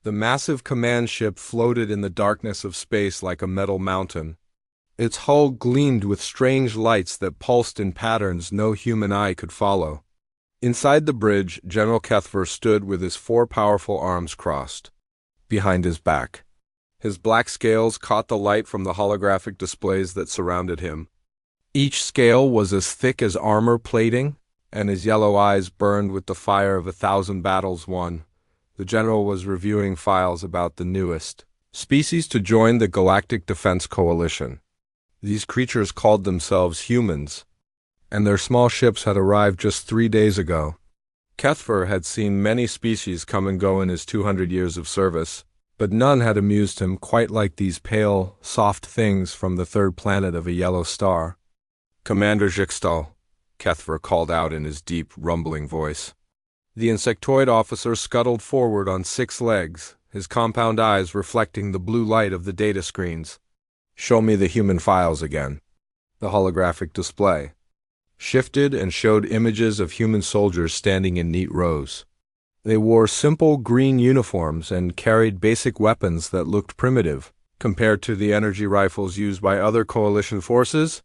The massive command ship floated in the darkness of space like a metal mountain. Its hull gleamed with strange lights that pulsed in patterns no human eye could follow. Inside the bridge, General Kethver stood with his four powerful arms crossed behind his back. His black scales caught the light from the holographic displays that surrounded him. Each scale was as thick as armor plating, and his yellow eyes burned with the fire of 1,000 battles won. The general was reviewing files about the newest species to join the Galactic Defense Coalition. These creatures called themselves humans, and their small ships had arrived just 3 days ago. Kethver had seen many species come and go in his 200 years of service, but none had amused him quite like these pale, soft things from the third planet of a yellow star. "Commander Jixtal," Kethver called out in his deep, rumbling voice. The insectoid officer scuttled forward on 6 legs, his compound eyes reflecting the blue light of the data screens. "Show me the human files again." The holographic display shifted and showed images of human soldiers standing in neat rows. They wore simple green uniforms and carried basic weapons that looked primitive compared to the energy rifles used by other coalition forces.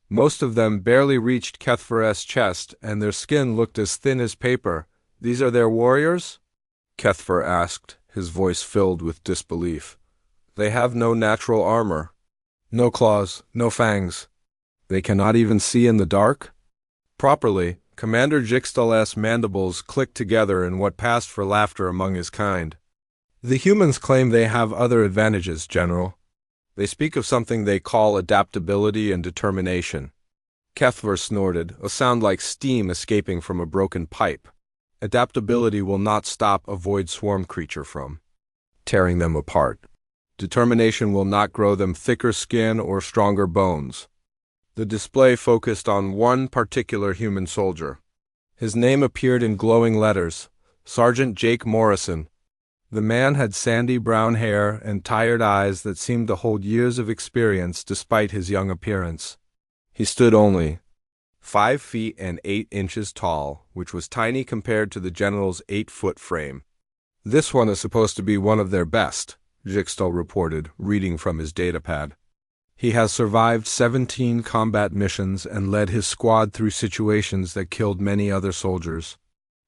Most of them barely reached Kethver's chest, and their skin looked as thin as paper. "These are their warriors?" Kethver asked, his voice filled with disbelief. "They have no natural armor. No claws, no fangs. They cannot even see in the dark?" Properly, Commander Jixtal's mandibles clicked together in what passed for laughter among his kind. "The humans claim they have other advantages, General. They speak of something they call adaptability and determination." Kethver snorted, a sound like steam escaping from a broken pipe. "Adaptability will not stop a void swarm creature from tearing them apart. Determination will not grow them thicker skin or stronger bones." The display focused on one particular human soldier. His name appeared in glowing letters: Sergeant Jake Morrison. The man had sandy brown hair and tired eyes that seemed to hold years of experience despite his young appearance. He stood only 5 feet and 8 inches tall, which was tiny compared to the general's 8-foot frame. "This one is supposed to be one of their best," Jixtal reported, reading from his datapad. "He has survived 17 combat missions and led his squad through situations that killed many other soldiers."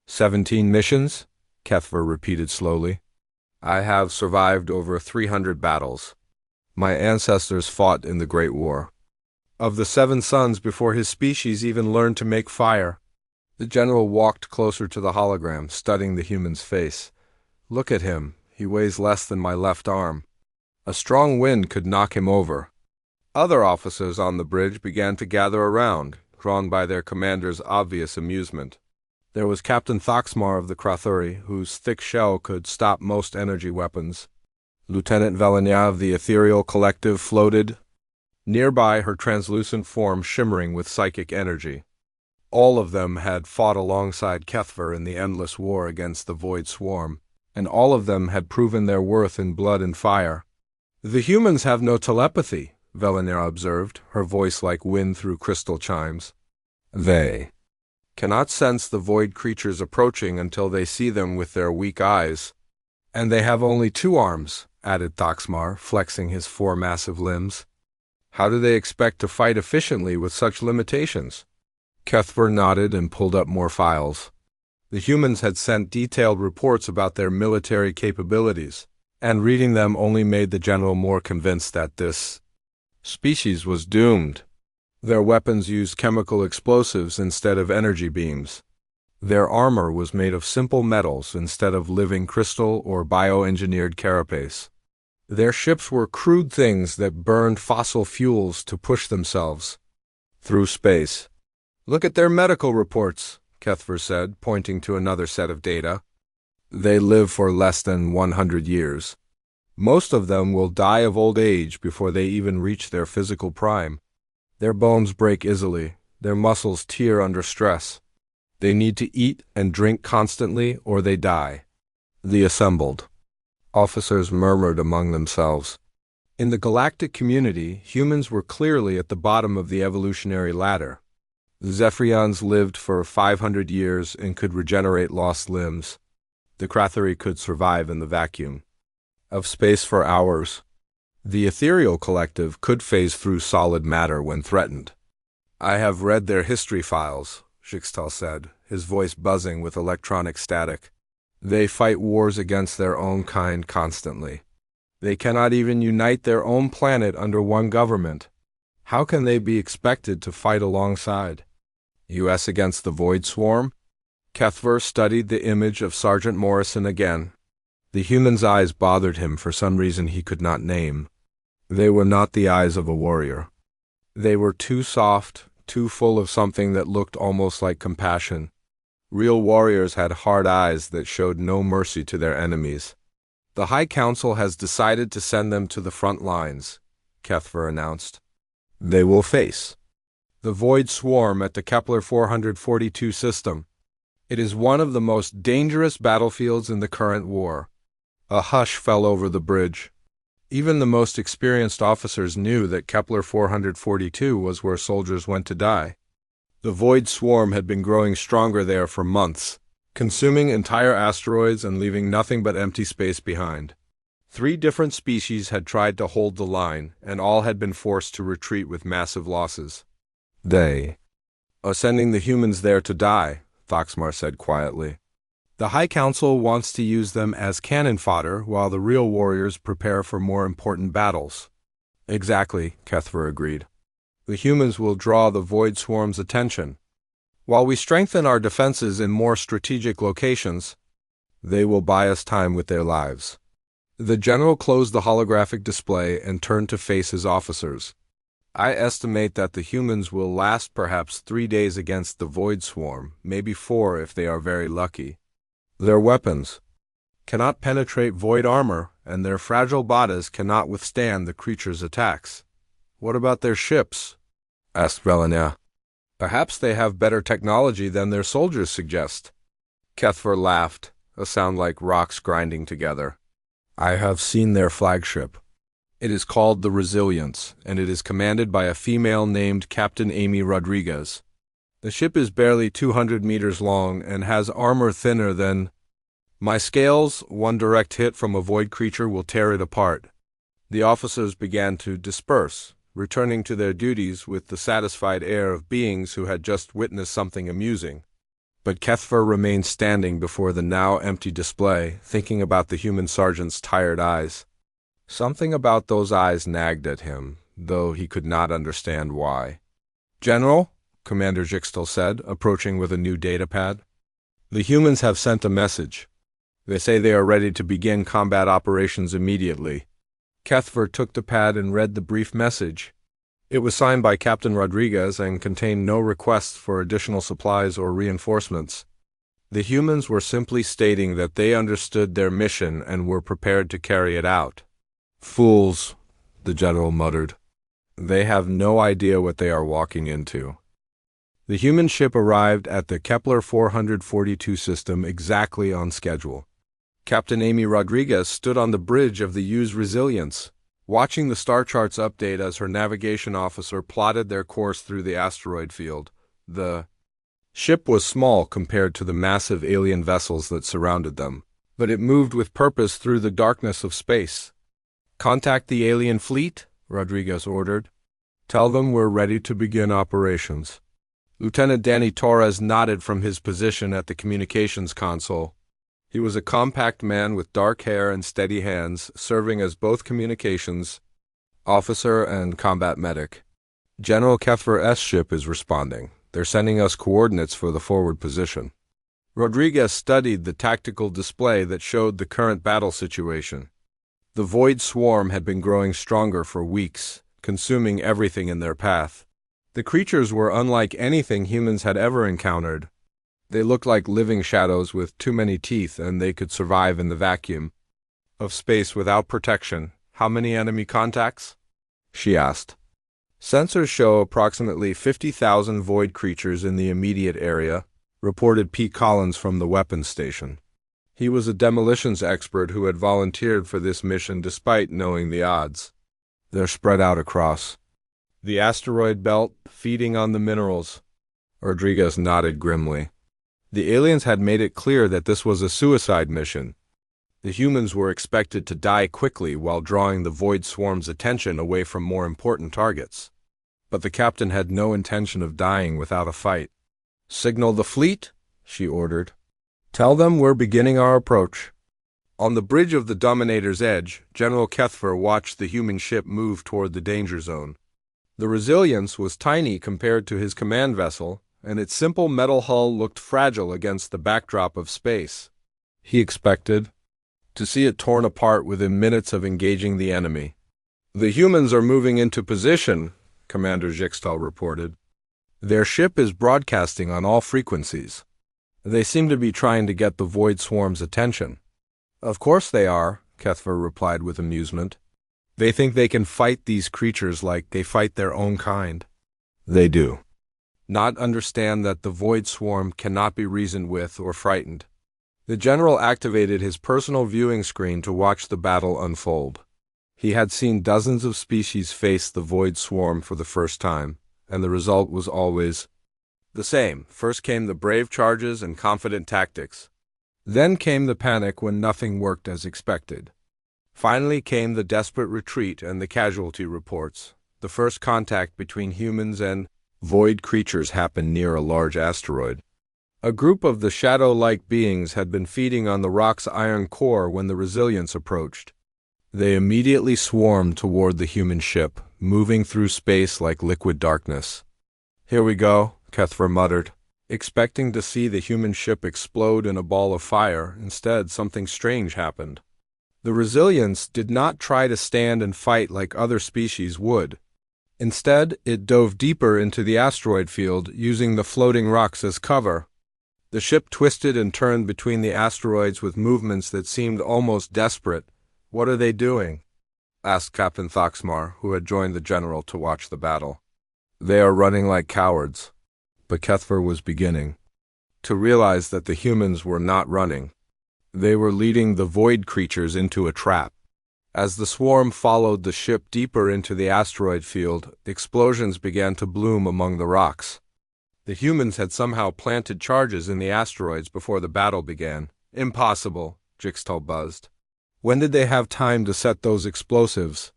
17 missions? Kethver repeated slowly. "I have survived over 300 battles. My ancestors fought in the Great War. Of the 7 suns before his species even learned to make fire." The general walked closer to the hologram, studying the human's face. "Look at him. He weighs less than my left arm. A strong wind could knock him over." Other officers on the bridge began to gather around, drawn by their commander's obvious amusement. There was Captain Thoxmar of the Krathuri, whose thick shell could stop most energy weapons. Lieutenant Velenia of the Ethereal Collective floated nearby, her translucent form shimmering with psychic energy. All of them had fought alongside Kethver in the endless war against the Void Swarm, and all of them had proven their worth in blood and fire. "The humans have no telepathy," Velenia observed, her voice like wind through crystal chimes. "They cannot sense the void creatures approaching until they see them with their weak eyes. And they have only 2 arms, added Thoxmar, flexing his 4 massive limbs. "How do they expect to fight efficiently with such limitations?" Kethver nodded and pulled up more files. The humans had sent detailed reports about their military capabilities, and reading them only made the general more convinced that this species was doomed. Their weapons used chemical explosives instead of energy beams. Their armor was made of simple metals instead of living crystal or bioengineered carapace. Their ships were crude things that burned fossil fuels to push themselves through space. "Look at their medical reports," Kethver said, pointing to another set of data. "They live for less than 100 years. Most of them will die of old age before they even reach their physical prime. Their bones break easily, their muscles tear under stress. They need to eat and drink constantly or they die." The assembled officers murmured among themselves. In the galactic community, humans were clearly at the bottom of the evolutionary ladder. The Zephyrians lived for 500 years and could regenerate lost limbs. The Krathuri could survive in the vacuum. of space for hours. The ethereal collective could phase through solid matter when threatened. I have read their history files, Jixtal said, his voice buzzing with electronic static. They fight wars against their own kind constantly. They cannot even unite their own planet under one government. How can they be expected to fight alongside? US against the Void Swarm? Kethver studied the image of Sergeant Morrison again. The human's eyes bothered him for some reason he could not name. They were not the eyes of a warrior. They were too soft, too full of something that looked almost like compassion. Real warriors had hard eyes that showed no mercy to their enemies. The High Council has decided to send them to the front lines, Kethver announced. They will face the Void Swarm at the Kepler 442 system. It is one of the most dangerous battlefields in the current war. A hush fell over the bridge. Even the most experienced officers knew that Kepler 442 was where soldiers went to die. The Void Swarm had been growing stronger there for months, consuming entire asteroids and leaving nothing but empty space behind. 3 different species had tried to hold the line, and all had been forced to retreat with massive losses. They are sending the humans there to die, Thoxmar said quietly. The High Council wants to use them as cannon fodder while the real warriors prepare for more important battles. Exactly, Kethver agreed. The humans will draw the Void Swarm's attention. While we strengthen our defenses in more strategic locations, they will buy us time with their lives. The general closed the holographic display and turned to face his officers. I estimate that the humans will last perhaps 3 days against the Void Swarm, maybe 4 if they are very lucky. Their weapons cannot penetrate void armor, and their fragile bodies cannot withstand the creature's attacks. What about their ships? Asked Velenia. Perhaps they have better technology than their soldiers suggest. Kethver laughed, a sound like rocks grinding together. I have seen their flagship. It is called the Resilience, and it is commanded by a female named Captain Amy Rodriguez. The ship is barely 200 meters long and has armor thinner than... My scales, one direct hit from a void creature will tear it apart. The officers began to disperse, returning to their duties with the satisfied air of beings who had just witnessed something amusing. But Kethver remained standing before the now empty display, thinking about the human sergeant's tired eyes. Something about those eyes nagged at him, though he could not understand why. General, Commander Jixtal said, approaching with a new datapad. The humans have sent a message. They say they are ready to begin combat operations immediately. Kethver took the pad and read the brief message. It was signed by Captain Rodriguez and contained no requests for additional supplies or reinforcements. The humans were simply stating that they understood their mission and were prepared to carry it out. Fools, the general muttered. They have no idea what they are walking into. The human ship arrived at the Kepler 442 system exactly on schedule. Captain Amy Rodriguez stood on the bridge of the U's Resilience, watching the star charts update as her navigation officer plotted their course through the asteroid field. The ship was small compared to the massive alien vessels that surrounded them, but it moved with purpose through the darkness of space. Contact the alien fleet, Rodriguez ordered. Tell them we're ready to begin operations. Lieutenant Danny Torres nodded from his position at the communications console. He was a compact man with dark hair and steady hands, serving as both communications officer and combat medic. General Kethver's ship is responding. They're sending us coordinates for the forward position. Rodriguez studied the tactical display that showed the current battle situation. The Void Swarm had been growing stronger for weeks, consuming everything in their path. The creatures were unlike anything humans had ever encountered. They looked like living shadows with too many teeth, and they could survive in the vacuum of space without protection. How many enemy contacts? She asked. Sensors show approximately 50,000 void creatures in the immediate area, reported Pete Collins from the weapons station. He was a demolitions expert who had volunteered for this mission despite knowing the odds. They're spread out across the asteroid belt, feeding on the minerals. Rodriguez nodded grimly. The aliens had made it clear that this was a suicide mission. The humans were expected to die quickly while drawing the Void Swarm's attention away from more important targets. But the captain had no intention of dying without a fight. "Signal the fleet," she ordered. "Tell them we're beginning our approach." On the bridge of the Dominator's Edge, General Kethfer watched the human ship move toward the danger zone. The Resilience was tiny compared to his command vessel, and its simple metal hull looked fragile against the backdrop of space. He expected to see it torn apart within minutes of engaging the enemy. "The humans are moving into position," Commander Jixtal reported. "Their ship is broadcasting on all frequencies. They seem to be trying to get the Void Swarm's attention." "Of course they are," Kethfer replied with amusement. "They think they can fight these creatures like they fight their own kind." "They do not understand that the Void Swarm cannot be reasoned with or frightened." The general activated his personal viewing screen to watch the battle unfold. He had seen dozens of species face the Void Swarm for the first time, and the result was always the same. First came the brave charges and confident tactics. Then came the panic when nothing worked as expected. Finally came the desperate retreat and the casualty reports. The first contact between humans and void creatures happened near a large asteroid. A group of the shadow-like beings had been feeding on the rock's iron core when the Resilience approached. They immediately swarmed toward the human ship, moving through space like liquid darkness. "Here we go," Kethfer muttered, expecting to see the human ship explode in a ball of fire. Instead, something strange happened. The Resilience did not try to stand and fight like other species would. Instead, it dove deeper into the asteroid field, using the floating rocks as cover. The ship twisted and turned between the asteroids with movements that seemed almost desperate. "What are they doing?" asked Captain Thoxmar, who had joined the general to watch the battle. "They are running like cowards." But Kethfer was beginning to realize that the humans were not running. They were leading the void creatures into a trap. As the swarm followed the ship deeper into the asteroid field, explosions began to bloom among the rocks. The humans had somehow planted charges in the asteroids before the battle began. "Impossible," Jixtal buzzed. "When did they have time to set those explosives?"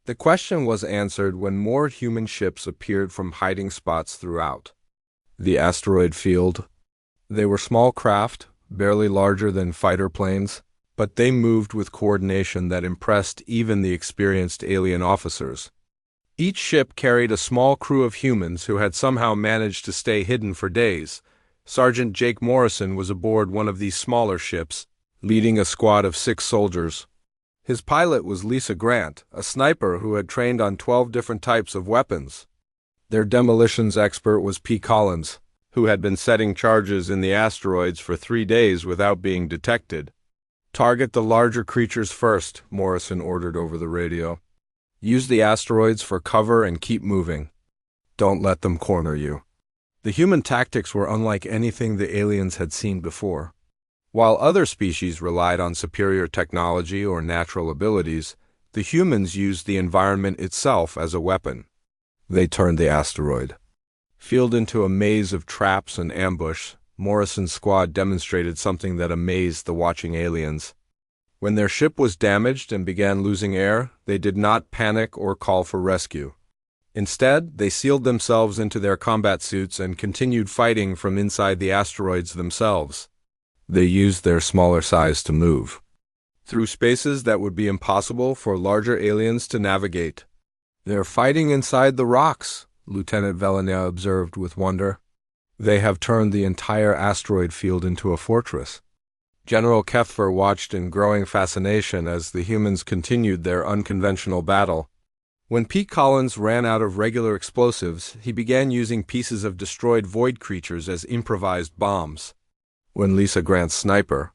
The question was answered when more human ships appeared from hiding spots throughout the asteroid field. They were small craft, barely larger than fighter planes, but they moved with coordination that impressed even the experienced alien officers. Each ship carried a small crew of humans who had somehow managed to stay hidden for days. Sergeant Jake Morrison was aboard one of these smaller ships, leading a squad of 6 soldiers. His pilot was Lisa Grant, a sniper who had trained on 12 different types of weapons. Their demolitions expert was P. Collins, who had been setting charges in the asteroids for 3 days without being detected. "Target the larger creatures first," Morrison ordered over the radio. "Use the asteroids for cover and keep moving. Don't let them corner you." The human tactics were unlike anything the aliens had seen before. While other species relied on superior technology or natural abilities, the humans used the environment itself as a weapon. They turned the asteroid field into a maze of traps and ambush. Morrison's squad demonstrated something that amazed the watching aliens. When their ship was damaged and began losing air, they did not panic or call for rescue. Instead, they sealed themselves into their combat suits and continued fighting from inside the asteroids themselves. They used their smaller size to move through spaces that would be impossible for larger aliens to navigate. "They're fighting inside the rocks," Lieutenant Velenia observed with wonder. "They have turned the entire asteroid field into a fortress." General Kethfer watched in growing fascination as the humans continued their unconventional battle. When Pete Collins ran out of regular explosives, he began using pieces of destroyed void creatures as improvised bombs. When Lisa Grant's sniper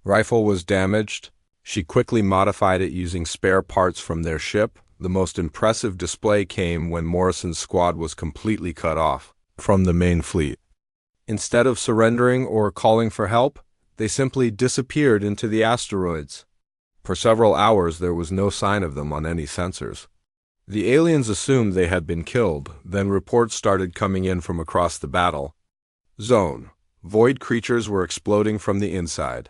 rifle was damaged, she quickly modified it using spare parts from their ship. The most impressive display came when Morrison's squad was completely cut off from the main fleet. Instead of surrendering or calling for help, they simply disappeared into the asteroids. For several hours there was no sign of them on any sensors. The aliens assumed they had been killed, then reports started coming in from across the battle zone. Void creatures were exploding from the inside.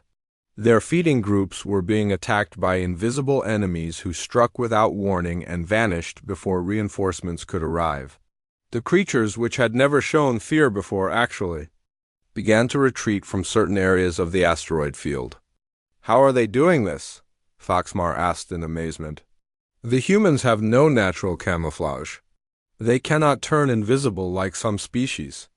Their feeding groups were being attacked by invisible enemies who struck without warning and vanished before reinforcements could arrive. The creatures, which had never shown fear before actually, began to retreat from certain areas of the asteroid field. "How are they doing this?" Foxmar asked in amazement. "The humans have no natural camouflage. They cannot turn invisible like some species."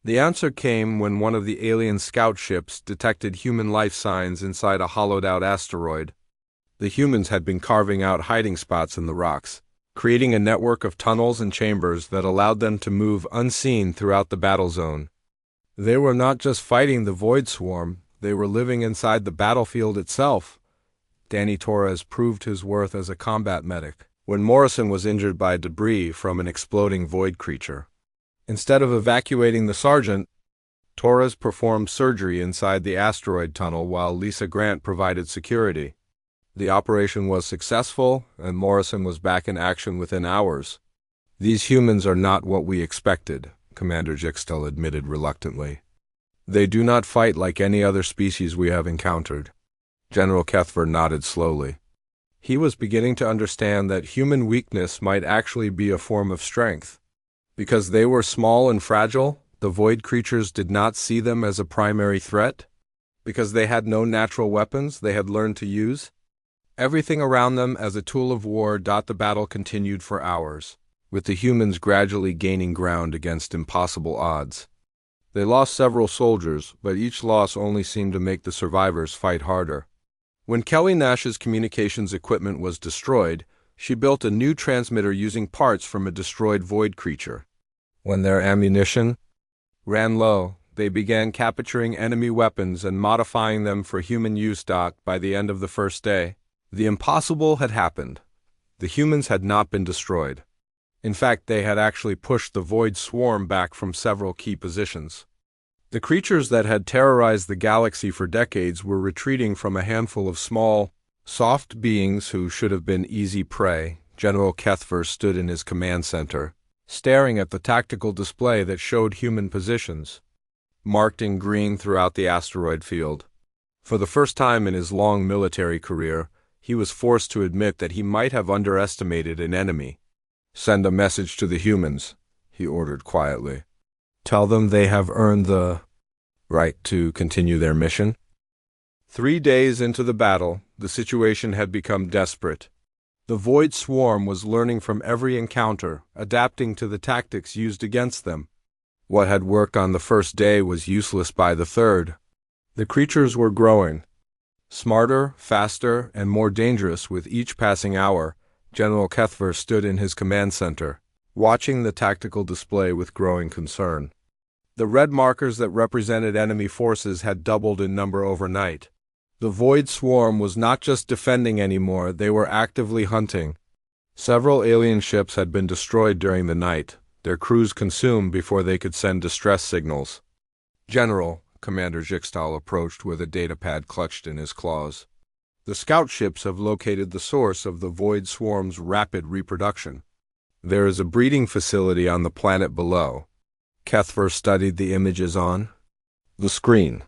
The answer came when one of the alien scout ships detected human life signs inside a hollowed-out asteroid. The humans had been carving out hiding spots in the rocks, creating a network of tunnels and chambers that allowed them to move unseen throughout the battle zone. They were not just fighting the Void Swarm, they were living inside the battlefield itself. Danny Torres proved his worth as a combat medic when Morrison was injured by debris from an exploding void creature. Instead of evacuating the sergeant, Torres performed surgery inside the asteroid tunnel while Lisa Grant provided security. The operation was successful, and Morrison was back in action within hours. "These humans are not what we expected," Commander Jixtel admitted reluctantly. "They do not fight like any other species we have encountered." General Kethver nodded slowly. He was beginning to understand that human weakness might actually be a form of strength. Because they were small and fragile, the void creatures did not see them as a primary threat. Because they had no natural weapons they had learned to use. Everything around them as a tool of war. The battle continued for hours, with the humans gradually gaining ground against impossible odds. They lost several soldiers, but each loss only seemed to make the survivors fight harder. When Kelly Nash's communications equipment was destroyed, she built a new transmitter using parts from a destroyed void creature. When their ammunition ran low, they began capturing enemy weapons and modifying them for human use. By the end of the first day, the impossible had happened. The humans had not been destroyed. In fact, they had actually pushed the Void Swarm back from several key positions. The creatures that had terrorized the galaxy for decades were retreating from a handful of small, soft beings who should have been easy prey. General Kethver stood in his command center, staring at the tactical display that showed human positions, marked in green throughout the asteroid field. For the first time in his long military career, he was forced to admit that he might have underestimated an enemy. "Send a message to the humans," he ordered quietly. "Tell them they have earned the right to continue their mission." 3 days into the battle, the situation had become desperate. The Void Swarm was learning from every encounter, adapting to the tactics used against them. What had worked on the first day was useless by the third. The creatures were growing, smarter, faster, and more dangerous with each passing hour. General Kethver stood in his command center, watching the tactical display with growing concern. The red markers that represented enemy forces had doubled in number overnight. The Void Swarm was not just defending anymore, they were actively hunting. Several alien ships had been destroyed during the night, their crews consumed before they could send distress signals. "General," Commander Jixtal approached with a datapad clutched in his claws. "The scout ships have located the source of the Void Swarm's rapid reproduction. There is a breeding facility on the planet below." Kethver studied the images on the screen.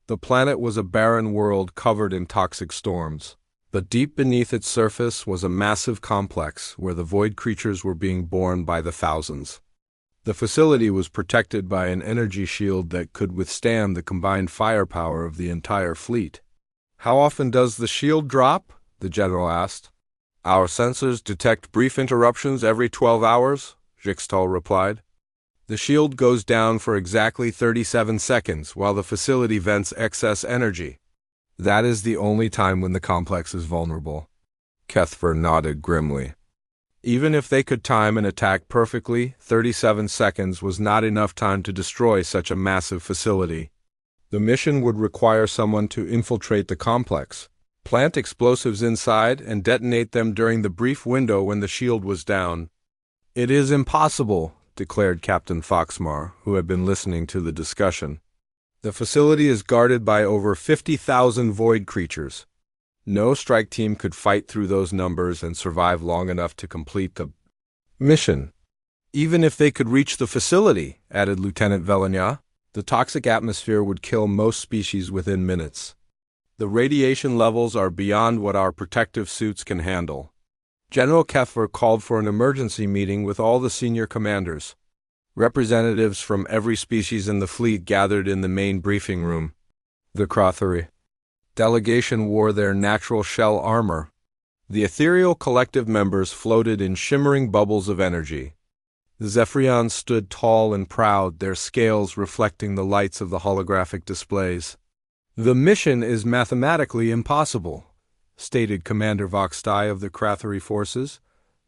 The planet was a barren world covered in toxic storms, but deep beneath its surface was a massive complex where the void creatures were being born by the thousands. The facility was protected by an energy shield that could withstand the combined firepower of the entire fleet. "How often does the shield drop?" the general asked. "Our sensors detect brief interruptions every 12 hours, Jixtal replied. "The shield goes down for exactly 37 seconds while the facility vents excess energy. That is the only time when the complex is vulnerable." Kethver nodded grimly. Even if they could time an attack perfectly, 37 seconds was not enough time to destroy such a massive facility. The mission would require someone to infiltrate the complex, plant explosives inside, and detonate them during the brief window when the shield was down. "It is impossible," declared Captain Foxmar, who had been listening to the discussion. "The facility is guarded by over 50,000 void creatures. No strike team could fight through those numbers and survive long enough to complete the mission." "Even if they could reach the facility," added Lieutenant Veligna, "the toxic atmosphere would kill most species within minutes." The radiation levels are beyond what our protective suits can handle. General Keffer called for an emergency meeting with all the senior commanders. Representatives from every species in the fleet gathered in the main briefing room. The Crothery delegation wore their natural shell armor. The ethereal collective members floated in shimmering bubbles of energy. The Zephyrians stood tall and proud, their scales reflecting the lights of the holographic displays. "The mission is mathematically impossible," stated Commander Voxtai of the Crothery forces.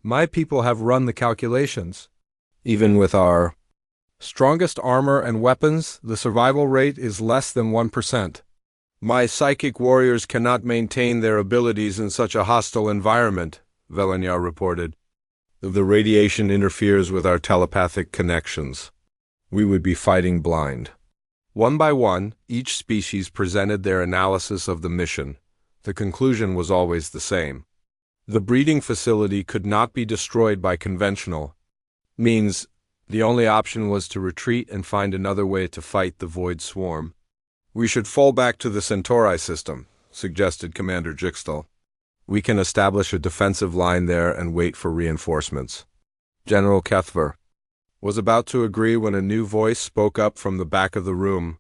"My people have run the calculations. Even with our strongest armor and weapons, the survival rate is less than 1%. My psychic warriors cannot maintain their abilities in such a hostile environment," Velenya reported. "The radiation interferes with our telepathic connections. We would be fighting blind." One by one, each species presented their analysis of the mission. The conclusion was always the same. The breeding facility could not be destroyed by conventional means. The only option was to retreat and find another way to fight the Void Swarm. "We should fall back to the Centauri system," suggested Commander Jixtel. "We can establish a defensive line there and wait for reinforcements." General Kethver was about to agree when a new voice spoke up from the back of the room.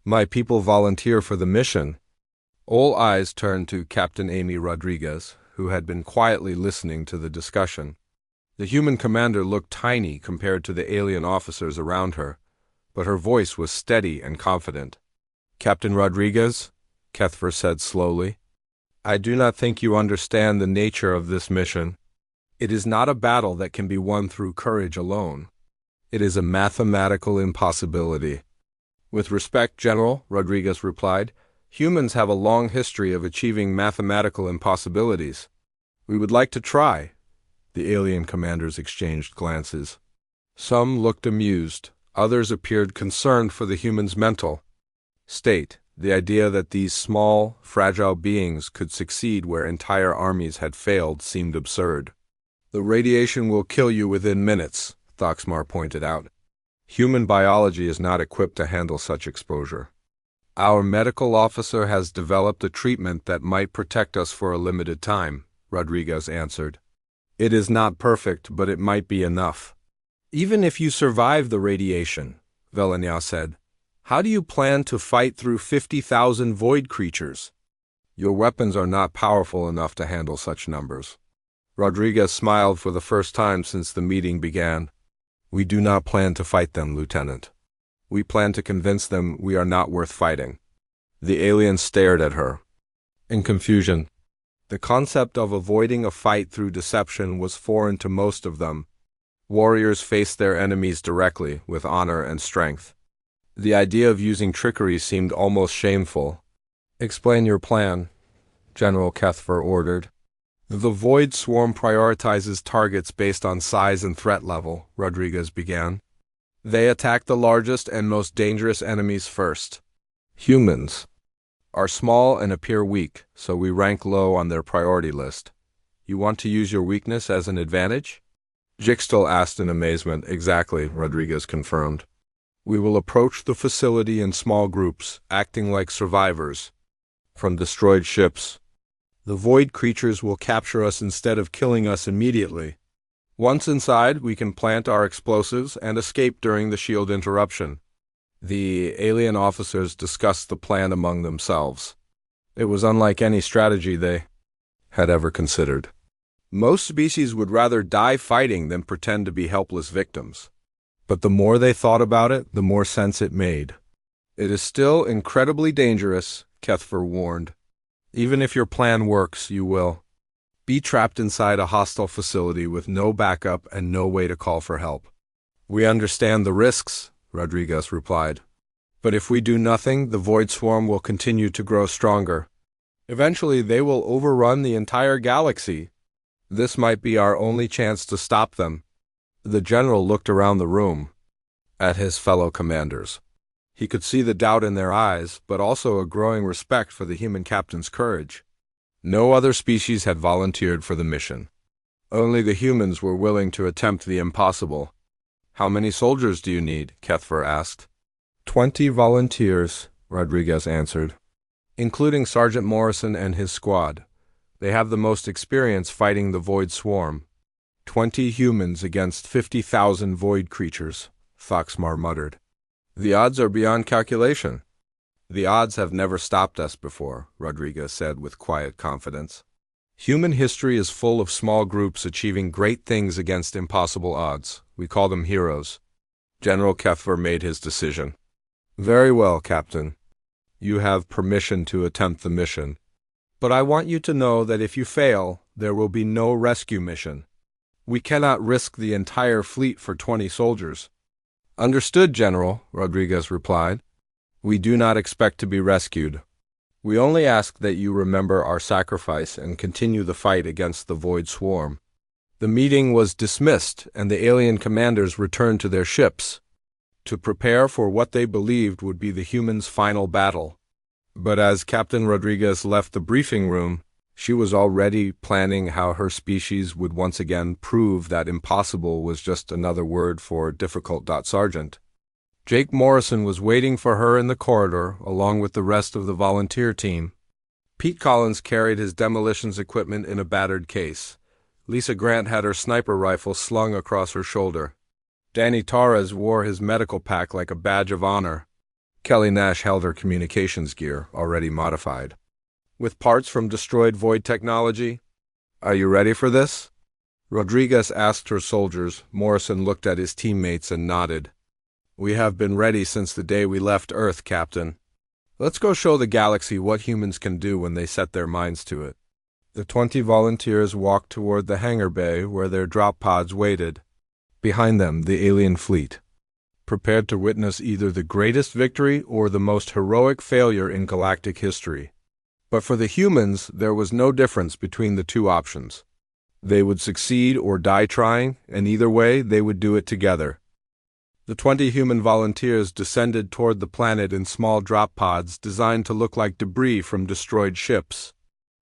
"My people volunteer for the mission." All eyes turned to Captain Amy Rodriguez, who had been quietly listening to the discussion. The human commander looked tiny compared to the alien officers around her, but her voice was steady and confident. "Captain Rodriguez," Kethver said slowly, "I do not think you understand the nature of this mission. It is not a battle that can be won through courage alone. It is a mathematical impossibility." "With respect, General," Rodriguez replied, "humans have a long history of achieving mathematical impossibilities. We would like to try." The alien commanders exchanged glances. Some looked amused, others appeared concerned for the humans' mental state. The idea that these small, fragile beings could succeed where entire armies had failed seemed absurd. "The radiation will kill you within minutes," Thoxmar pointed out. "Human biology is not equipped to handle such exposure. Our medical officer has developed a treatment that might protect us for a limited time," Rodriguez answered. "It is not perfect, but it might be enough." "Even if you survive the radiation," Velenya said, "how do you plan to fight through 50,000 void creatures?" "Your weapons are not powerful enough to handle such numbers." Rodriguez smiled for the first time since the meeting began. "We do not plan to fight them, Lieutenant. We plan to convince them we are not worth fighting." The alien stared at her in confusion. The concept of avoiding a fight through deception was foreign to most of them. Warriors faced their enemies directly, with honor and strength. The idea of using trickery seemed almost shameful. "Explain your plan," General Kethver ordered. "The Void Swarm prioritizes targets based on size and threat level," Rodriguez began. "They attack the largest and most dangerous enemies first. Humans are small and appear weak, so we rank low on their priority list. You want to use your weakness as an advantage?" Jixtel asked in amazement. "Exactly," Rodriguez confirmed. "We will approach the facility in small groups, acting like survivors from destroyed ships. The void creatures will capture us instead of killing us immediately. Once inside, we can plant our explosives and escape during the shield interruption." The alien officers discussed the plan among themselves. It was unlike any strategy they had ever considered. Most species would rather die fighting than pretend to be helpless victims. But the more they thought about it, the more sense it made. "It is still incredibly dangerous," Kethver warned. "Even if your plan works, you will be trapped inside a hostile facility with no backup and no way to call for help." "We understand the risks," Rodriguez replied. "But if we do nothing, the Void Swarm will continue to grow stronger. Eventually, they will overrun the entire galaxy. This might be our only chance to stop them." The general looked around the room at his fellow commanders. He could see the doubt in their eyes, but also a growing respect for the human captain's courage. No other species had volunteered for the mission. Only the humans were willing to attempt the impossible. "How many soldiers do you need?" Kethver asked. 20 volunteers, Rodriguez answered. including Sergeant Morrison and his squad. They have the most experience fighting the Void Swarm. 20 humans against 50,000 Void creatures, Thoxmar muttered. The odds are beyond calculation. The odds have never stopped us before, Rodriguez said with quiet confidence. Human history is full of small groups achieving great things against impossible odds. We call them heroes. General Keffer made his decision. Very well, Captain. You have permission to attempt the mission. But I want you to know that if you fail, there will be no rescue mission. We cannot risk the entire fleet for 20 soldiers. Understood, General, Rodriguez replied. We do not expect to be rescued. We only ask that you remember our sacrifice and continue the fight against the Void Swarm. The meeting was dismissed, and the alien commanders returned to their ships to prepare for what they believed would be the humans' final battle. But as Captain Rodriguez left the briefing room, she was already planning how her species would once again prove that impossible was just another word for difficult. Sergeant Jake Morrison was waiting for her in the corridor, along with the rest of the volunteer team. Pete Collins carried his demolitions equipment in a battered case. Lisa Grant had her sniper rifle slung across her shoulder. Danny Torres wore his medical pack like a badge of honor. Kelly Nash held her communications gear, already modified, with parts from destroyed Void technology. Are you ready for this? Rodriguez asked her soldiers. Morrison looked at his teammates and nodded. We have been ready since the day we left Earth, Captain. Let's go show the galaxy what humans can do when they set their minds to it. The 20 volunteers walked toward the hangar bay where their drop pods waited. Behind them, the alien fleet, prepared to witness either the greatest victory or the most heroic failure in galactic history. But for the humans, there was no difference between the two options. They would succeed or die trying, and either way, they would do it together. The 20 human volunteers descended toward the planet in small drop pods designed to look like debris from destroyed ships.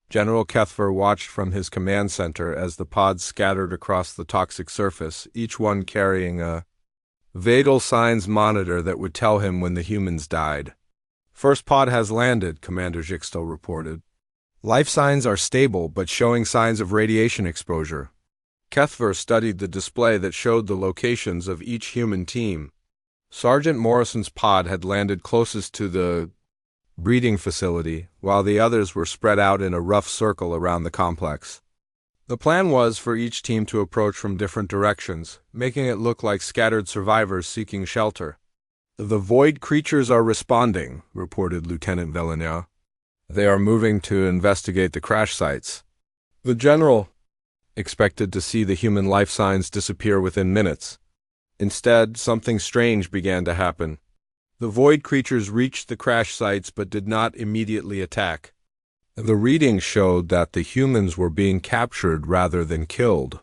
General Keffer watched from his command center as the pods scattered across the toxic surface, each one carrying a vital signs monitor that would tell him when the humans died. First pod has landed, Commander Jixto reported. Life signs are stable but showing signs of radiation exposure. Keffer studied the display that showed the locations of each human team. Sergeant Morrison's pod had landed closest to the breeding facility, while the others were spread out in a rough circle around the complex. The plan was for each team to approach from different directions, making it look like scattered survivors seeking shelter. The Void creatures are responding, reported Lieutenant Villeneuve. They are moving to investigate the crash sites. The General expected to see the human life signs disappear within minutes. Instead, something strange began to happen. The Void creatures reached the crash sites but did not immediately attack. The readings showed that the humans were being captured rather than killed.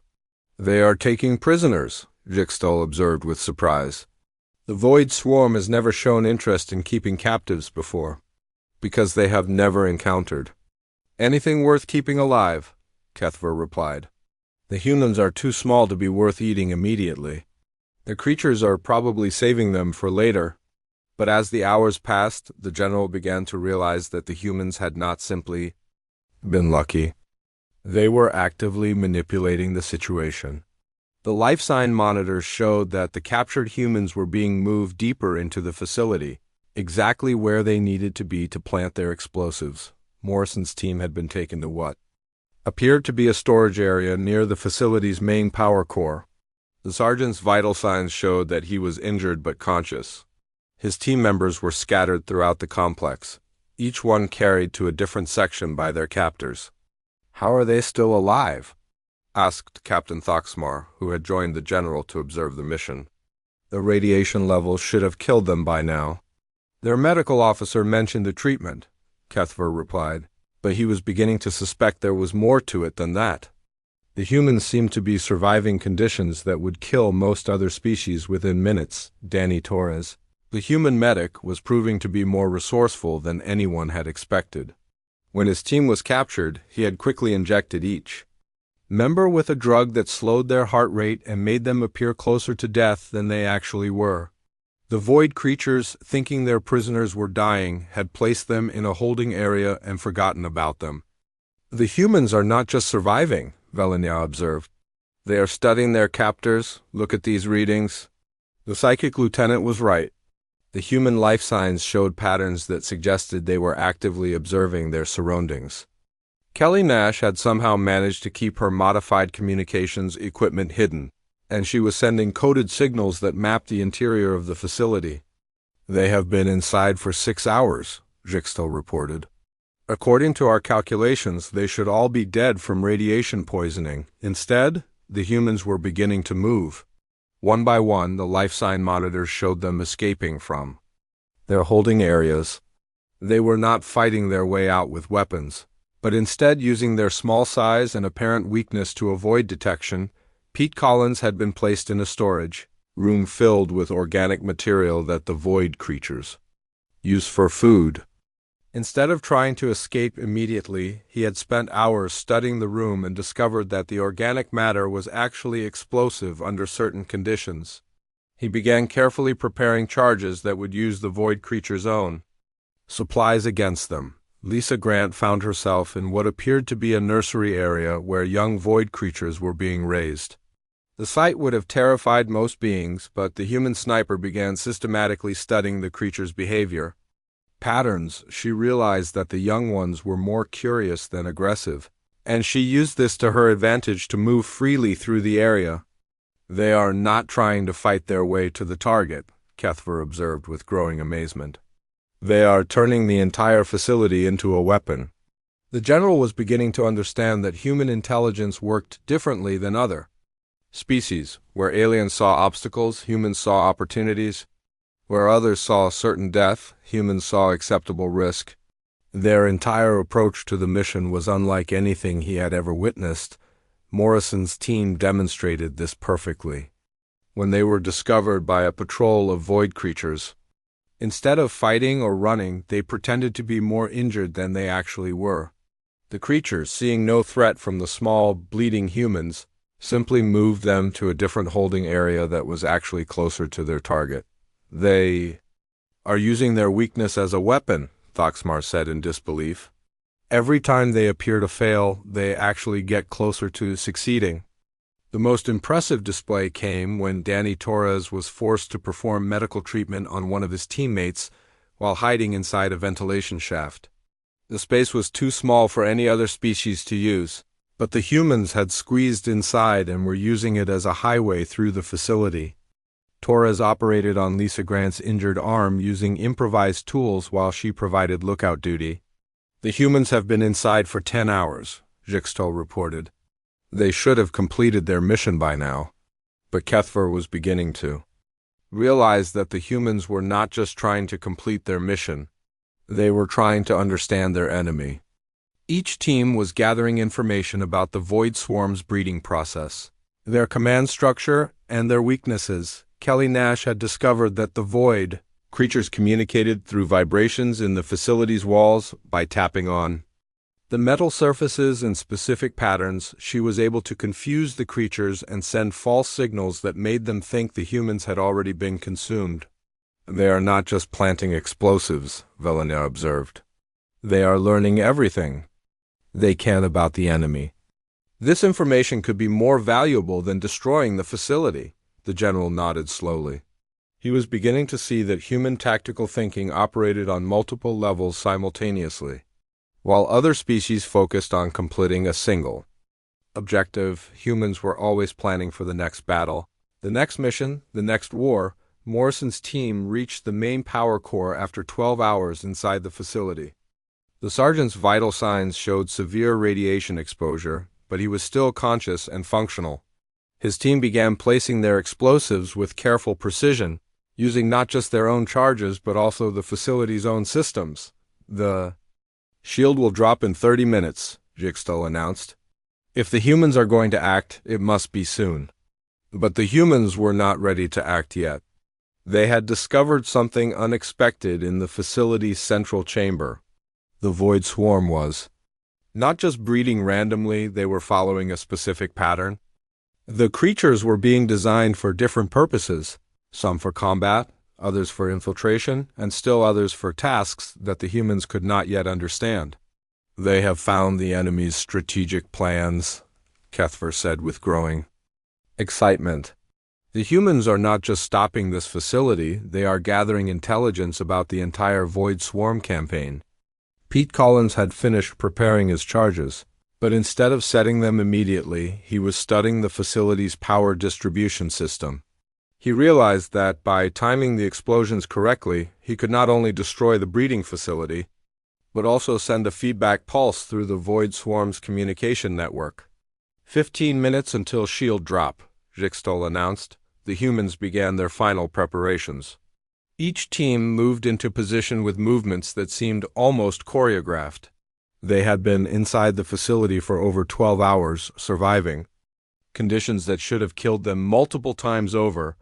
They are taking prisoners, Jixto observed with surprise. The Void Swarm has never shown interest in keeping captives before, because they have never encountered anything worth keeping alive, Keffer replied. The humans are too small to be worth eating immediately. The creatures are probably saving them for later. But as the hours passed, the General began to realize that the humans had not simply been lucky. They were actively manipulating the situation. The life sign monitors showed that the captured humans were being moved deeper into the facility, exactly where they needed to be to plant their explosives. Morrison's team had been taken to what appeared to be a storage area near the facility's main power core. The sergeant's vital signs showed that he was injured but conscious. His team members were scattered throughout the complex, each one carried to a different section by their captors. How are they still alive? Asked Captain Thoxmar, who had joined the General to observe the mission. The radiation levels should have killed them by now. Their medical officer mentioned the treatment, Keffer replied, but he was beginning to suspect there was more to it than that. The humans seemed to be surviving conditions that would kill most other species within minutes, Danny Torres. The human medic was proving to be more resourceful than anyone had expected. When his team was captured, he had quickly injected each member with a drug that slowed their heart rate and made them appear closer to death than they actually were. The void creatures, thinking their prisoners were dying, had placed them in a holding area and forgotten about them. The humans are not just surviving, Velenia observed. They are studying their captors. Look at these readings. The psychic lieutenant was right. The human life signs showed patterns that suggested they were actively observing their surroundings. Kelly Nash had somehow managed to keep her modified communications equipment hidden, and she was sending coded signals that mapped the interior of the facility. They have been inside for 6 hours, Jixtel reported. According to our calculations, they should all be dead from radiation poisoning. Instead, the humans were beginning to move. One by one, the life sign monitors showed them escaping from their holding areas. They were not fighting their way out with weapons, but instead using their small size and apparent weakness to avoid detection. Pete Collins had been placed in a storage room filled with organic material that the void creatures use for food. Instead of trying to escape immediately, he had spent hours studying the room and discovered that the organic matter was actually explosive under certain conditions. He began carefully preparing charges that would use the void creature's own supplies against them. Lisa Grant found herself in what appeared to be a nursery area where young void creatures were being raised. The sight would have terrified most beings, but the human sniper began systematically studying the creature's behavior. Patterns. She realized that the young ones were more curious than aggressive, and she used this to her advantage to move freely through the area. They are not trying to fight their way to the target, Kethver observed with growing amazement. They are turning the entire facility into a weapon. The general was beginning to understand that human intelligence worked differently than other species. Where aliens saw obstacles, humans saw opportunities. Where others saw certain death, humans saw acceptable risk. Their entire approach to the mission was unlike anything he had ever witnessed. Morrison's team demonstrated this perfectly. When they were discovered by a patrol of void creatures, instead of fighting or running, they pretended to be more injured than they actually were. The creatures, seeing no threat from the small, bleeding humans, simply moved them to a different holding area that was actually closer to their target. They are using their weakness as a weapon, Thoxmar said in disbelief. Every time they appear to fail, they actually get closer to succeeding. The most impressive display came when Danny Torres was forced to perform medical treatment on one of his teammates while hiding inside a ventilation shaft. The space was too small for any other species to use, but the humans had squeezed inside and were using it as a highway through the facility. Torres operated on Lisa Grant's injured arm using improvised tools while she provided lookout duty. The humans have been inside for 10 hours, Jixtel reported. They should have completed their mission by now. But Kethver was beginning to realize that the humans were not just trying to complete their mission. They were trying to understand their enemy. Each team was gathering information about the Void Swarm's breeding process, their command structure, and their weaknesses. Kelly Nash had discovered that the Void creatures communicated through vibrations in the facility's walls by tapping on the metal surfaces in specific patterns. She was able to confuse the creatures and send false signals that made them think the humans had already been consumed. They are not just planting explosives, Velenia observed. They are learning everything they can about the enemy. This information could be more valuable than destroying the facility. The general nodded slowly. He was beginning to see that human tactical thinking operated on multiple levels simultaneously, while other species focused on completing a single objective. Humans were always planning for the next battle, the next mission, the next war. Morrison's team reached the main power core after 12 hours inside the facility. The sergeant's vital signs showed severe radiation exposure, but he was still conscious and functional. His team began placing their explosives with careful precision, using not just their own charges but also the facility's own systems. The shield will drop in 30 minutes, Jixtel announced. If the humans are going to act, it must be soon. But the humans were not ready to act yet. They had discovered something unexpected in the facility's central chamber. The Void Swarm was not just breeding randomly, they were following a specific pattern. The creatures were being designed for different purposes, some for combat, others for infiltration, and still others for tasks that the humans could not yet understand. "They have found the enemy's strategic plans," Kethver said with growing excitement. "The humans are not just stopping this facility, they are gathering intelligence about the entire Void Swarm campaign." Pete Collins had finished preparing his charges, but instead of setting them immediately, he was studying the facility's power distribution system. He realized that by timing the explosions correctly, he could not only destroy the breeding facility, but also send a feedback pulse through the Void Swarm's communication network. 15 minutes until shield drop, Jixtal announced. The humans began their final preparations. Each team moved into position with movements that seemed almost choreographed. They had been inside the facility for over 12 hours, surviving conditions that should have killed them multiple times over,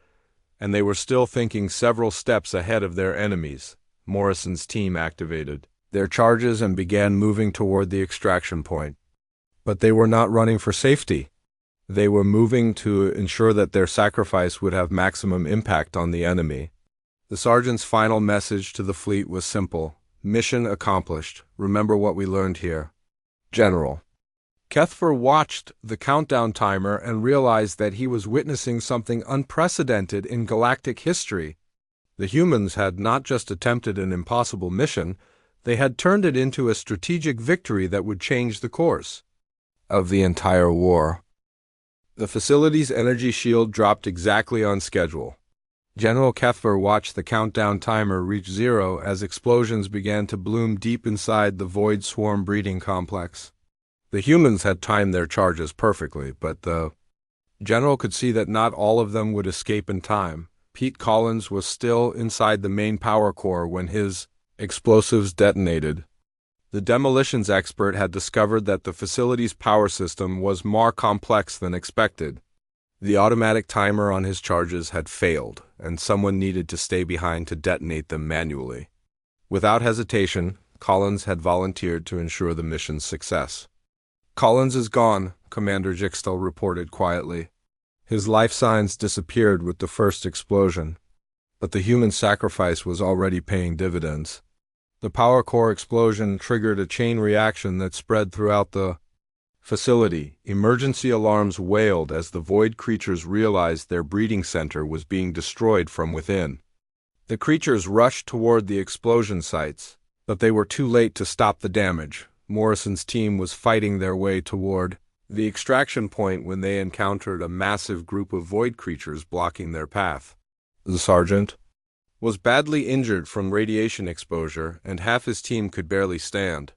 and they were still thinking several steps ahead of their enemies. Morrison's team activated their charges and began moving toward the extraction point. But they were not running for safety. They were moving to ensure that their sacrifice would have maximum impact on the enemy. The sergeant's final message to the fleet was simple: "Mission accomplished. Remember what we learned here." General. Kethver watched the countdown timer and realized that he was witnessing something unprecedented in galactic history. The humans had not just attempted an impossible mission, they had turned it into a strategic victory that would change the course of the entire war. The facility's energy shield dropped exactly on schedule. General Kethver watched the countdown timer reach 0 as explosions began to bloom deep inside the Void Swarm breeding complex. The humans had timed their charges perfectly, but the general could see that not all of them would escape in time. Pete Collins was still inside the main power core when his explosives detonated. The demolitions expert had discovered that the facility's power system was more complex than expected. The automatic timer on his charges had failed, and someone needed to stay behind to detonate them manually. Without hesitation, Collins had volunteered to ensure the mission's success. "Collins is gone," Commander Jixtal reported quietly. His life signs disappeared with the first explosion, but the human sacrifice was already paying dividends. The power core explosion triggered a chain reaction that spread throughout the facility. Emergency alarms wailed as the void creatures realized their breeding center was being destroyed from within. The creatures rushed toward the explosion sites, but they were too late to stop the damage. Morrison's team was fighting their way toward the extraction point when they encountered a massive group of void creatures blocking their path. The sergeant was badly injured from radiation exposure, and half his team could barely stand.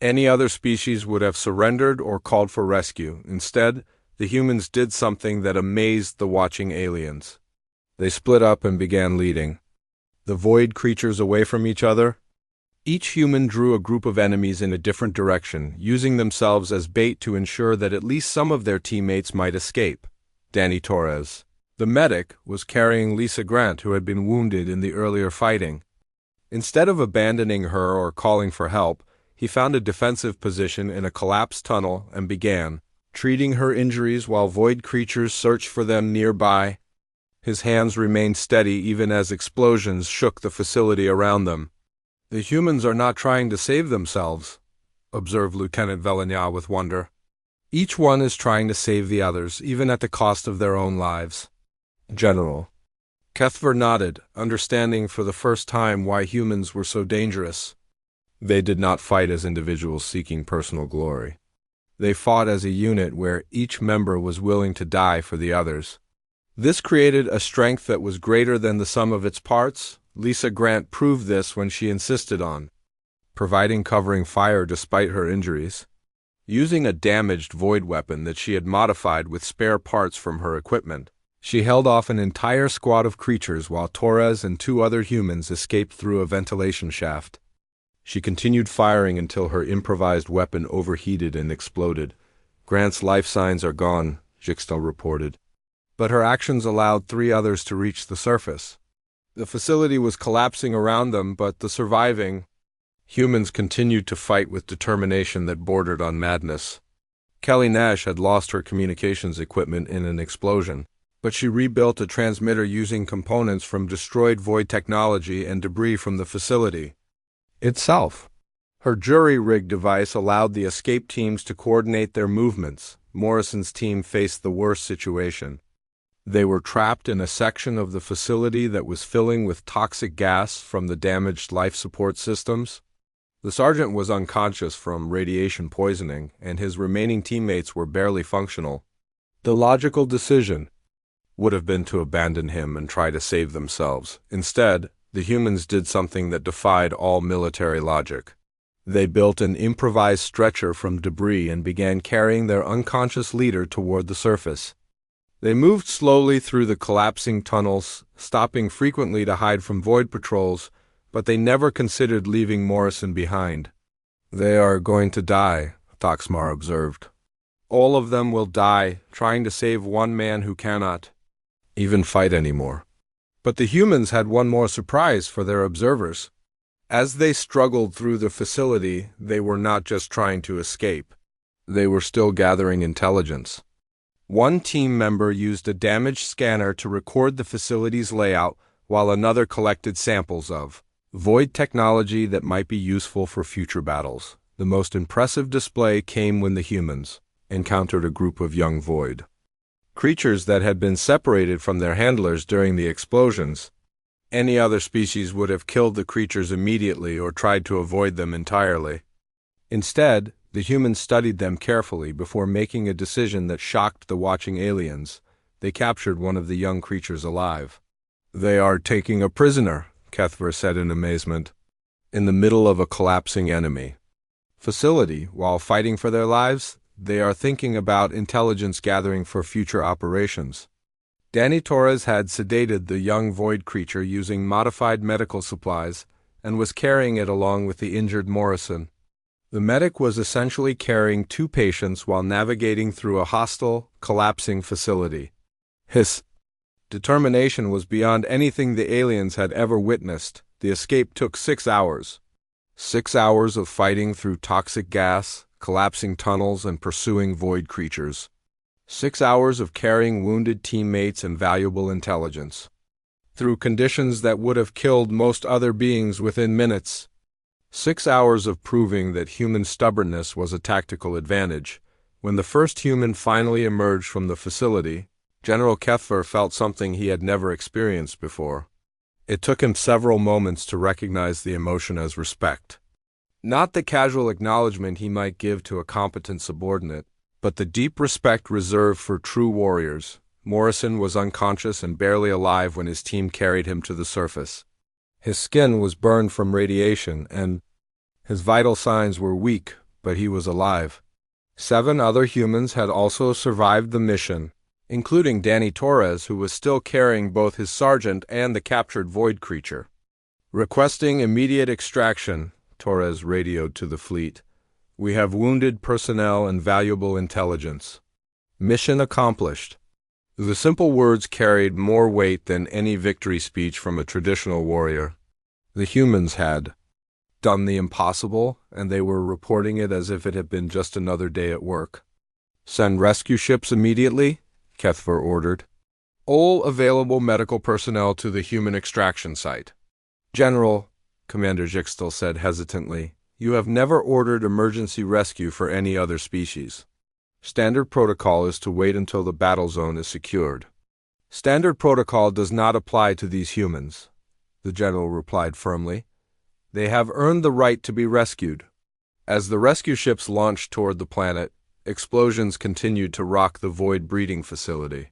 Any other species would have surrendered or called for rescue. Instead, the humans did something that amazed the watching aliens. They split up and began leading the void creatures away from each other. Each human drew a group of enemies in a different direction, using themselves as bait to ensure that at least some of their teammates might escape. Danny Torres, the medic, was carrying Lisa Grant, who had been wounded in the earlier fighting. Instead of abandoning her or calling for help, he found a defensive position in a collapsed tunnel and began treating her injuries while void creatures searched for them nearby. His hands remained steady even as explosions shook the facility around them. "The humans are not trying to save themselves," observed Lieutenant Velignac with wonder. "Each one is trying to save the others, even at the cost of their own lives." General. Kethver nodded, understanding for the first time why humans were so dangerous. They did not fight as individuals seeking personal glory. They fought as a unit where each member was willing to die for the others. This created a strength that was greater than the sum of its parts. Lisa Grant proved this when she insisted on providing covering fire despite her injuries. Using a damaged void weapon that she had modified with spare parts from her equipment, she held off an entire squad of creatures while Torres and 2 other humans escaped through a ventilation shaft. She continued firing until her improvised weapon overheated and exploded. "Grant's life signs are gone," Jixtal reported. But her actions allowed 3 others to reach the surface. The facility was collapsing around them, but the surviving humans continued to fight with determination that bordered on madness. Kelly Nash had lost her communications equipment in an explosion, but she rebuilt a transmitter using components from destroyed void technology and debris from the facility itself. Her jury-rigged device allowed the escape teams to coordinate their movements. Morrison's team faced the worst situation. They were trapped in a section of the facility that was filling with toxic gas from the damaged life support systems. The sergeant was unconscious from radiation poisoning, and his remaining teammates were barely functional. The logical decision would have been to abandon him and try to save themselves. Instead, the humans did something that defied all military logic. They built an improvised stretcher from debris and began carrying their unconscious leader toward the surface. They moved slowly through the collapsing tunnels, stopping frequently to hide from void patrols, but they never considered leaving Morrison behind. "They are going to die," Thoxmar observed. "All of them will die, trying to save one man who cannot even fight anymore." But the humans had one more surprise for their observers. As they struggled through the facility, they were not just trying to escape. They were still gathering intelligence. One team member used a damaged scanner to record the facility's layout, while another collected samples of void technology that might be useful for future battles. The most impressive display came when the humans encountered a group of young void creatures that had been separated from their handlers during the explosions. Any other species would have killed the creatures immediately or tried to avoid them entirely. Instead, the humans studied them carefully before making a decision that shocked the watching aliens. They captured one of the young creatures alive. "They are taking a prisoner," Kethver said in amazement, "in the middle of a collapsing enemy facility. While fighting for their lives, they are thinking about intelligence gathering for future operations." Danny Torres had sedated the young void creature using modified medical supplies and was carrying it along with the injured Morrison. The medic was essentially carrying two patients while navigating through a hostile, collapsing facility. His determination was beyond anything the aliens had ever witnessed. The escape took 6 hours. 6 hours of fighting through toxic gas, collapsing tunnels, and pursuing void creatures. 6 hours of carrying wounded teammates and valuable intelligence through conditions that would have killed most other beings within minutes. 6 hours of proving that human stubbornness was a tactical advantage. When the first human finally emerged from the facility, General Kethver felt something he had never experienced before. It took him several moments to recognize the emotion as respect. Not the casual acknowledgement he might give to a competent subordinate, but the deep respect reserved for true warriors. Morrison was unconscious and barely alive when his team carried him to the surface. His skin was burned from radiation, and his vital signs were weak, but he was alive. 7 other humans had also survived the mission, including Danny Torres, who was still carrying both his sergeant and the captured void creature. Requesting immediate extraction, Torres radioed to the fleet. "We have wounded personnel and valuable intelligence." Mission accomplished. The simple words carried more weight than any victory speech from a traditional warrior. The humans had done the impossible, and they were reporting it as if it had been just another day at work. "Send rescue ships immediately," Kethver ordered. "All available medical personnel to the human extraction site." "General," Commander Jixtel said hesitantly, "you have never ordered emergency rescue for any other species. Standard protocol is to wait until the battle zone is secured." "Standard protocol does not apply to these humans," the general replied firmly. "They have earned the right to be rescued." As the rescue ships launched toward the planet, explosions continued to rock the void breeding facility.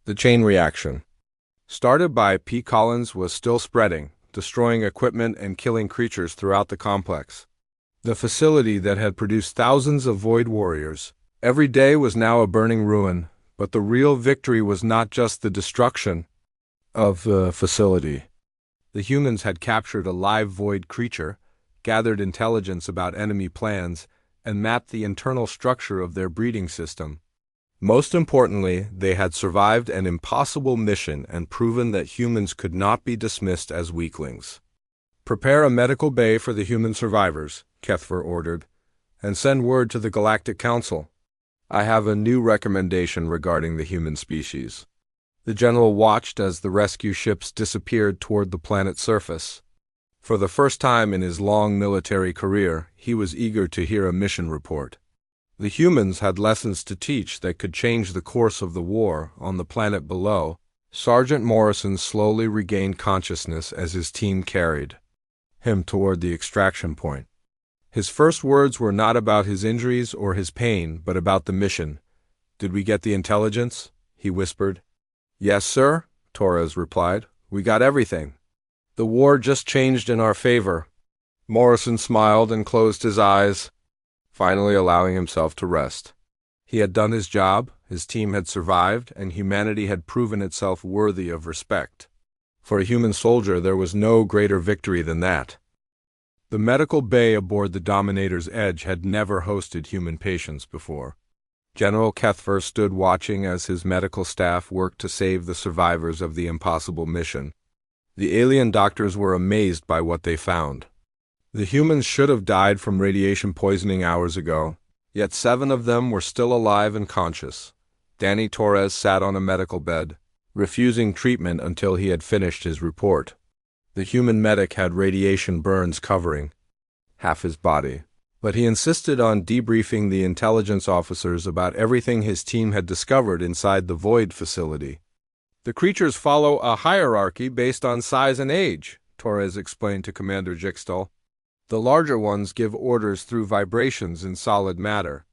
The chain reaction, started by P. Collins, was still spreading, destroying equipment and killing creatures throughout the complex. The facility that had produced thousands of void warriors every day was now a burning ruin, but the real victory was not just the destruction of the facility. The humans had captured a live void creature, gathered intelligence about enemy plans, and mapped the internal structure of their breeding system. Most importantly, they had survived an impossible mission and proven that humans could not be dismissed as weaklings. "Prepare a medical bay for the human survivors," Kethver ordered, "and send word to the Galactic Council. I have a new recommendation regarding the human species." The general watched as the rescue ships disappeared toward the planet's surface. For the first time in his long military career, he was eager to hear a mission report. The humans had lessons to teach that could change the course of the war on the planet below. Sergeant Morrison slowly regained consciousness as his team carried him toward the extraction point. His first words were not about his injuries or his pain, but about the mission. "Did we get the intelligence?" he whispered. "Yes, sir," Torres replied. "We got everything. The war just changed in our favor." Morrison smiled and closed his eyes, finally allowing himself to rest. He had done his job, his team had survived, and humanity had proven itself worthy of respect. For a human soldier, there was no greater victory than that. The medical bay aboard the Dominator's Edge had never hosted human patients before. General Kethver stood watching as his medical staff worked to save the survivors of the impossible mission. The alien doctors were amazed by what they found. The humans should have died from radiation poisoning hours ago, yet 7 of them were still alive and conscious. Danny Torres sat on a medical bed, refusing treatment until he had finished his report. The human medic had radiation burns covering half his body, but he insisted on debriefing the intelligence officers about everything his team had discovered inside the Void facility. "The creatures follow a hierarchy based on size and age," Torres explained to Commander Jixtal. "The larger ones give orders through vibrations in solid matter.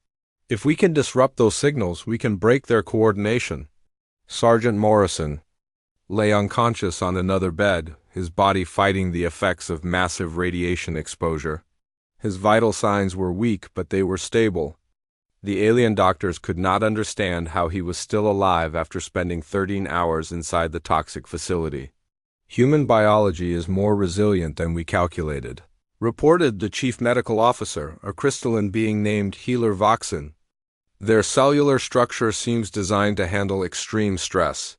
If we can disrupt those signals, we can break their coordination." Sergeant Morrison lay unconscious on another bed, his body fighting the effects of massive radiation exposure. His vital signs were weak, but they were stable. The alien doctors could not understand how he was still alive after spending 13 hours inside the toxic facility. "Human biology is more resilient than we calculated," reported the chief medical officer, a crystalline being named Healer Voxen. "Their cellular structure seems designed to handle extreme stress.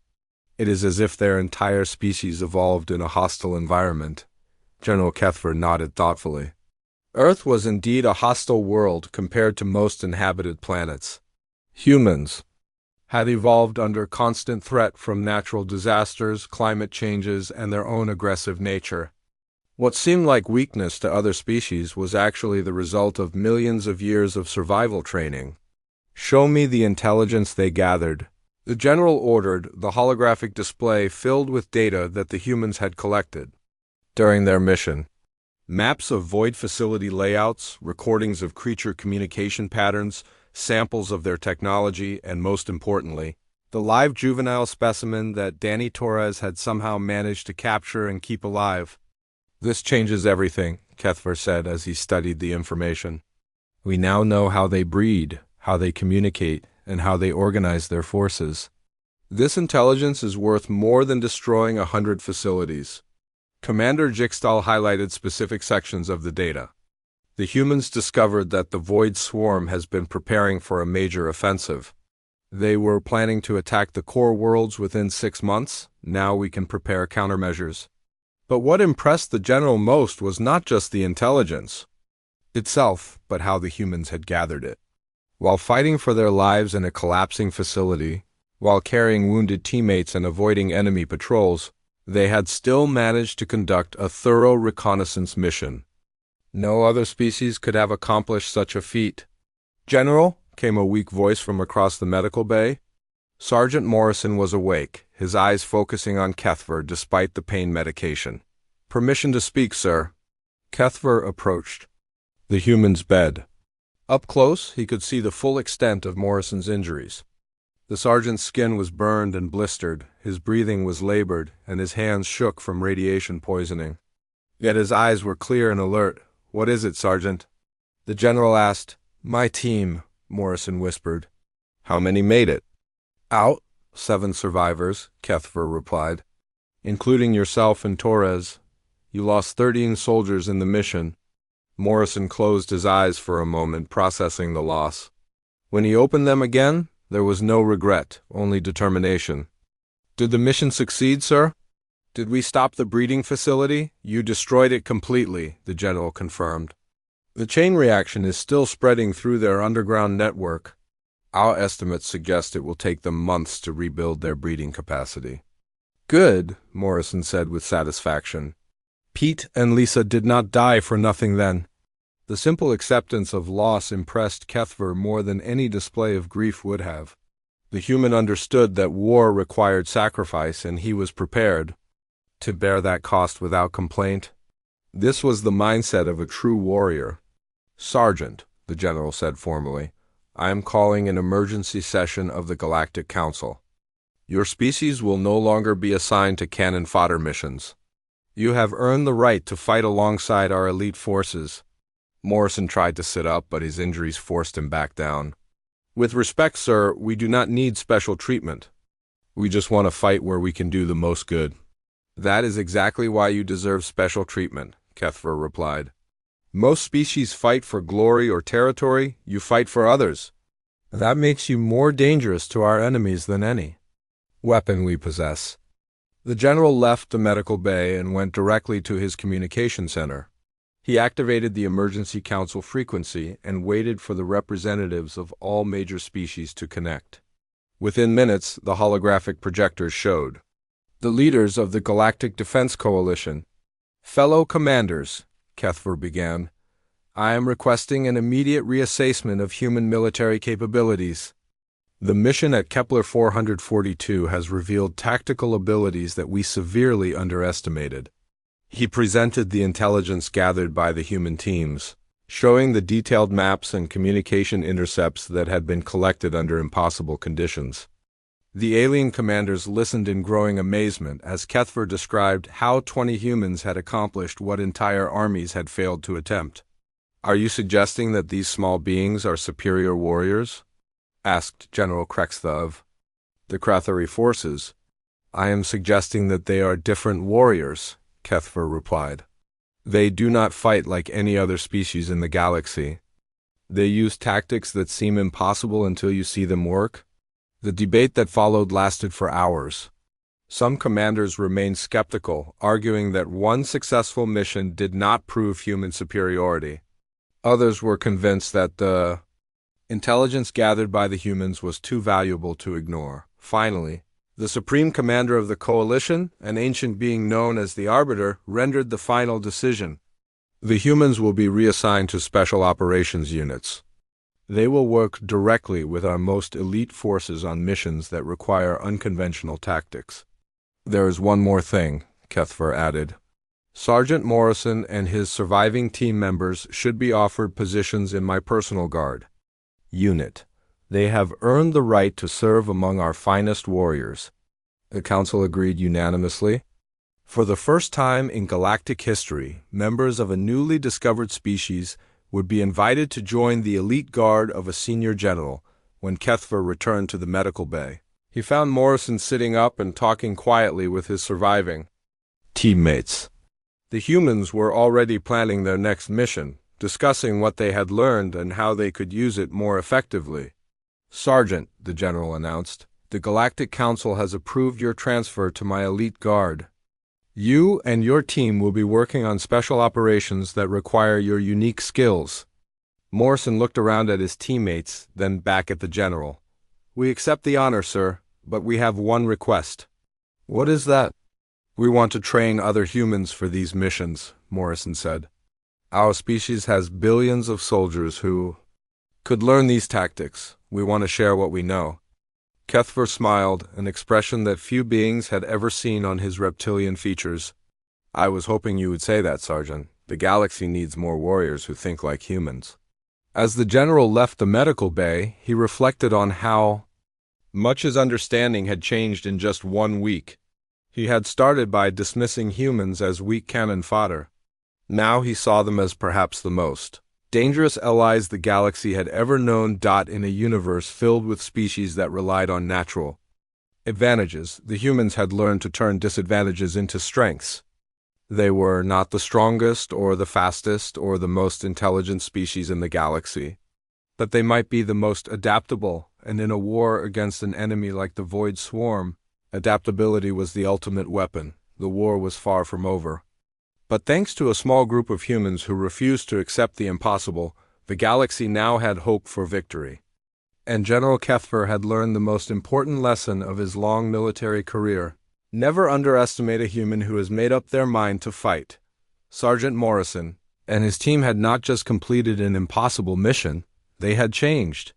It is as if their entire species evolved in a hostile environment." General Kethver nodded thoughtfully. Earth was indeed a hostile world compared to most inhabited planets. Humans had evolved under constant threat from natural disasters, climate changes, and their own aggressive nature. What seemed like weakness to other species was actually the result of millions of years of survival training. "Show me the intelligence they gathered." The general ordered, the holographic display filled with data that the humans had collected during their mission. Maps of Void facility layouts, recordings of creature communication patterns, samples of their technology, and most importantly, the live juvenile specimen that Danny Torres had somehow managed to capture and keep alive. "This changes everything," Kethver said as he studied the information. "We now know how they breed, how they communicate, and how they organize their forces. This intelligence is worth more than destroying 100 facilities." Commander Jixtal highlighted specific sections of the data. "The humans discovered that the Void swarm has been preparing for a major offensive. They were planning to attack the core worlds within 6 months. Now we can prepare countermeasures." But what impressed the general most was not just the intelligence itself, but how the humans had gathered it. While fighting for their lives in a collapsing facility, while carrying wounded teammates and avoiding enemy patrols, they had still managed to conduct a thorough reconnaissance mission. No other species could have accomplished such a feat. "General," came a weak voice from across the medical bay. Sergeant Morrison was awake, his eyes focusing on Kethver despite the pain medication. "Permission to speak, sir." Kethver approached the human's bed. Up close, he could see the full extent of Morrison's injuries. The sergeant's skin was burned and blistered, his breathing was labored, and his hands shook from radiation poisoning. Yet his eyes were clear and alert. "What is it, Sergeant?" The general asked. "My team," Morrison whispered. "How many made it?" "Out. 7 survivors," Kethver replied. "Including yourself and Torres. You lost 13 soldiers in the mission." Morrison closed his eyes for a moment, processing the loss. When he opened them again, there was no regret, only determination. "Did the mission succeed, sir?" "Did we stop the breeding facility?" "You destroyed it completely," the general confirmed. "The chain reaction is still spreading through their underground network. Our estimates suggest it will take them months to rebuild their breeding capacity. Good, Morrison said with satisfaction. Pete and Lisa did not die for nothing then. The simple acceptance of loss impressed Kethver more than any display of grief would have. The human understood that war required sacrifice, and he was prepared to bear that cost without complaint. This was the mindset of a true warrior. Sergeant, the general said formally, I am calling an emergency session of the Galactic Council. Your species will no longer be assigned to cannon fodder missions. You have earned the right to fight alongside our elite forces. Morrison tried to sit up, but his injuries forced him back down. With respect, sir, we do not need special treatment. We just want to fight where we can do the most good. That is exactly why you deserve special treatment, Kethver replied. Most species fight for glory or territory, you fight for others. That makes you more dangerous to our enemies than any weapon we possess. The general left the medical bay and went directly to his communication center. He activated the emergency council frequency and waited for the representatives of all major species to connect. Within minutes, the holographic projectors showed the leaders of the Galactic Defense Coalition. Fellow commanders, Kethver began, I am requesting an immediate reassessment of human military capabilities. The mission at Kepler 442 has revealed tactical abilities that we severely underestimated. He presented the intelligence gathered by the human teams, showing the detailed maps and communication intercepts that had been collected under impossible conditions. The alien commanders listened in growing amazement as Kethver described how 20 humans had accomplished what entire armies had failed to attempt. Are you suggesting that these small beings are superior warriors? Asked General Krextha of the Krathari forces. I am suggesting that they are different warriors, Kethver replied. They do not fight like any other species in the galaxy. They use tactics that seem impossible until you see them work. The debate that followed lasted for hours. Some commanders remained skeptical, arguing that one successful mission did not prove human superiority. Others were convinced that the intelligence gathered by the humans was too valuable to ignore. Finally, the Supreme Commander of the Coalition, an ancient being known as the Arbiter, rendered the final decision. The humans will be reassigned to Special Operations Units. They will work directly with our most elite forces on missions that require unconventional tactics. There is one more thing, Kethver added. Sergeant Morrison and his surviving team members should be offered positions in my personal guard unit. They have earned the right to serve among our finest warriors. The council agreed unanimously. For the first time in galactic history, members of a newly discovered species would be invited to join the elite guard of a senior general when Kethver returned to the medical bay. He found Morrison sitting up and talking quietly with his surviving teammates. The humans were already planning their next mission, discussing what they had learned and how they could use it more effectively. Sergeant, the general announced, the Galactic Council has approved your transfer to my elite guard. You and your team will be working on special operations that require your unique skills. Morrison looked around at his teammates, then back at the general. We accept the honor, sir, but we have one request. What is that? We want to train other humans for these missions, Morrison said. Our species has billions of soldiers who could learn these tactics. We want to share what we know. Kethver smiled, an expression that few beings had ever seen on his reptilian features. I was hoping you would say that, Sergeant. The galaxy needs more warriors who think like humans. As the general left the medical bay, he reflected on how much his understanding had changed in just 1 week. He had started by dismissing humans as weak cannon fodder. Now he saw them as perhaps the most dangerous allies the galaxy had ever known. In a universe filled with species that relied on natural advantages, the humans had learned to turn disadvantages into strengths. They were not the strongest or the fastest or the most intelligent species in the galaxy, but they might be the most adaptable, and in a war against an enemy like the Void Swarm, adaptability was the ultimate weapon. The war was far from over. But thanks to a small group of humans who refused to accept the impossible, the galaxy now had hope for victory. And General Keffer had learned the most important lesson of his long military career. Never underestimate a human who has made up their mind to fight. Sergeant Morrison and his team had not just completed an impossible mission, they had changed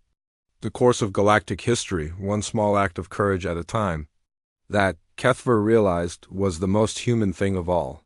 the course of galactic history, one small act of courage at a time. That, Keffer realized, was the most human thing of all.